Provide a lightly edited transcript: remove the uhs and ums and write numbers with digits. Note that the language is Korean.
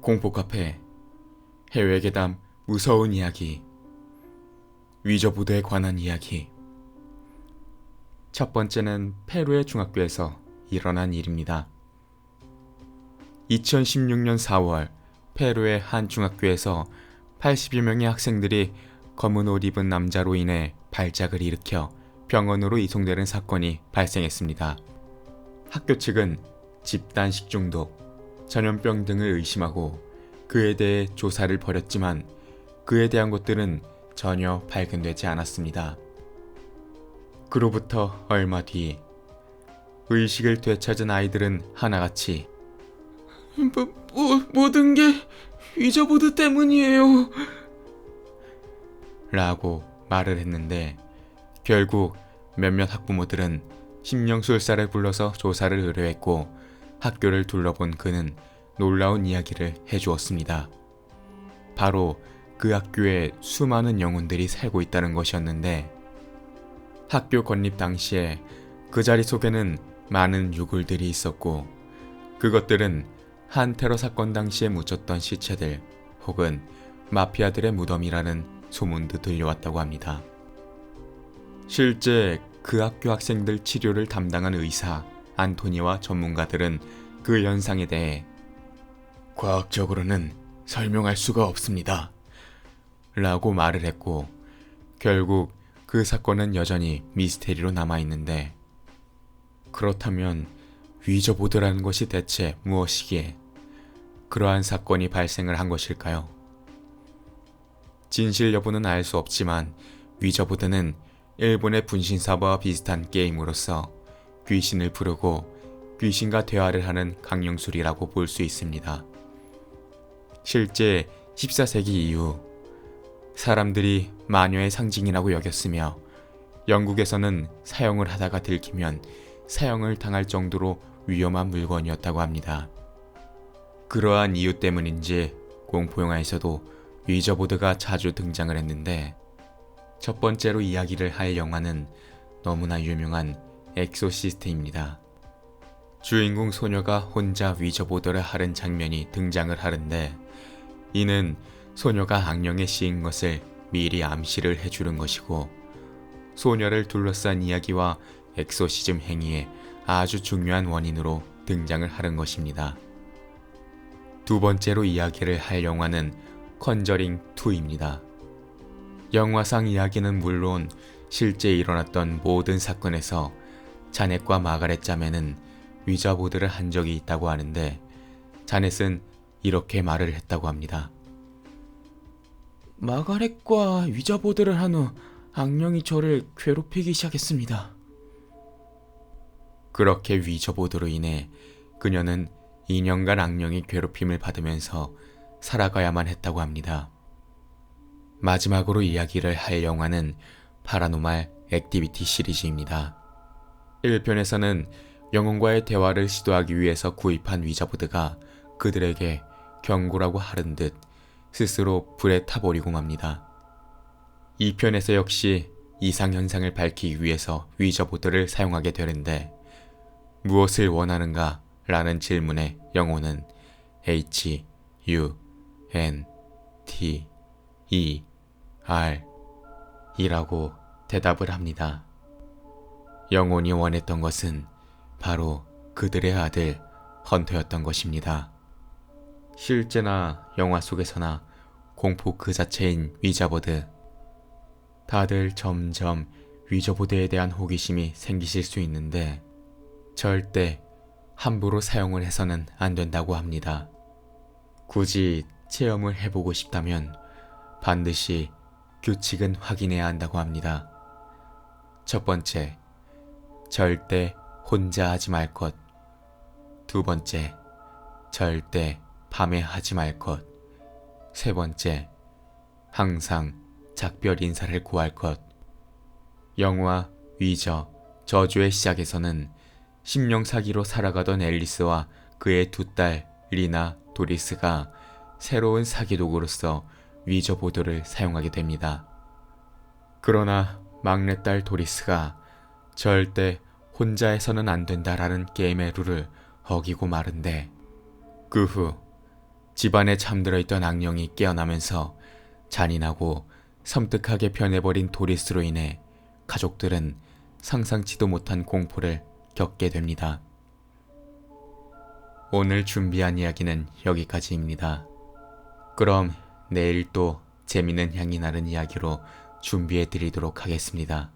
공포카페 해외 괴담 무서운 이야기 위저보드에 관한 이야기. 첫 번째는 페루의 중학교에서 일어난 일입니다. 2016년 4월 페루의 한 중학교에서 80여 명의 학생들이 검은 옷 입은 남자로 인해 발작을 일으켜 병원으로 이송되는 사건이 발생했습니다. 학교 측은 집단 식중독, 전염병 등을 의심하고 그에 대해 조사를 벌였지만 그에 대한 것들은 전혀 발견되지 않았습니다. 그로부터 얼마 뒤 의식을 되찾은 아이들은 하나같이 모든 게 위저보드 때문이에요 라고 말을 했는데, 결국 몇몇 학부모들은 심령술사를 불러서 조사를 의뢰했고 학교를 둘러본 그는 놀라운 이야기를 해주었습니다. 바로 그 학교에 수많은 영혼들이 살고 있다는 것이었는데, 학교 건립 당시에 그 자리 속에는 많은 유골들이 있었고 그것들은 한 테러 사건 당시에 묻혔던 시체들 혹은 마피아들의 무덤이라는 소문도 들려왔다고 합니다. 실제 그 학교 학생들 치료를 담당한 의사 안토니와 전문가들은 그 현상에 대해 과학적으로는 설명할 수가 없습니다 라고 말을 했고, 결국 그 사건은 여전히 미스테리로 남아있는데, 그렇다면 위저보드라는 것이 대체 무엇이기에 그러한 사건이 발생을 한 것일까요? 진실 여부는 알 수 없지만 위저보드는 일본의 분신사바와 비슷한 게임으로서 귀신을 부르고 귀신과 대화를 하는 강령술이라고 볼 수 있습니다. 실제 14세기 이후 사람들이 마녀의 상징이라고 여겼으며 영국에서는 사용을 하다가 들키면 사형을 당할 정도로 위험한 물건이었다고 합니다. 그러한 이유 때문인지 공포영화에서도 위저보드가 자주 등장을 했는데, 첫 번째로 이야기를 할 영화는 너무나 유명한 엑소시스트입니다. 주인공 소녀가 혼자 위저보드를 하는 장면이 등장을 하는데, 이는 소녀가 악령에 씌인 것을 미리 암시를 해주는 것이고 소녀를 둘러싼 이야기와 엑소시즘 행위의 아주 중요한 원인으로 등장을 하는 것입니다. 두 번째로 이야기를 할 영화는 컨저링2입니다. 영화상 이야기는 물론 실제 일어났던 모든 사건에서 자넷과 마가렛 자매는 위저보드를 한 적이 있다고 하는데, 자넷은 이렇게 말을 했다고 합니다. 마가렛과 위저보드를 한 후 악령이 저를 괴롭히기 시작했습니다. 그렇게 위저보드로 인해 그녀는 2년간 악령이 괴롭힘을 받으면서 살아가야만 했다고 합니다. 마지막으로 이야기를 할 영화는 파라노말 액티비티 시리즈입니다. 1편에서는 영혼과의 대화를 시도하기 위해서 구입한 위저보드가 그들에게 경고라고 하는 듯 스스로 불에 타버리고 맙니다. 2편에서 역시 이상현상을 밝히기 위해서 위저보드를 사용하게 되는데, 무엇을 원하는가? 라는 질문에 영혼은 H, U, N, T, E, R 이라고 대답을 합니다. 영혼이 원했던 것은 바로 그들의 아들 헌터였던 것입니다. 실제나 영화 속에서나 공포 그 자체인 위저보드. 다들 점점 위저보드에 대한 호기심이 생기실 수 있는데 절대 함부로 사용을 해서는 안 된다고 합니다. 굳이 체험을 해보고 싶다면 반드시 규칙은 확인해야 한다고 합니다. 첫 번째, 절대 혼자 하지 말 것. 두 번째, 절대 밤에 하지 말 것. 세 번째, 항상 작별 인사를 구할 것. 영화 위저, 저주의 시작에서는 심령사기로 살아가던 앨리스와 그의 두 딸 리나, 도리스가 새로운 사기도구로서 위저보드를 사용하게 됩니다. 그러나 막내딸 도리스가 절대 혼자 해서는 안 된다라는 게임의 룰을 어기고 마는데, 그 후 집안에 잠들어 있던 악령이 깨어나면서 잔인하고 섬뜩하게 변해버린 도리스로 인해 가족들은 상상치도 못한 공포를 겪게 됩니다. 오늘 준비한 이야기는 여기까지입니다. 그럼 내일 또 재미있는 향이 나는 이야기로 준비해 드리도록 하겠습니다.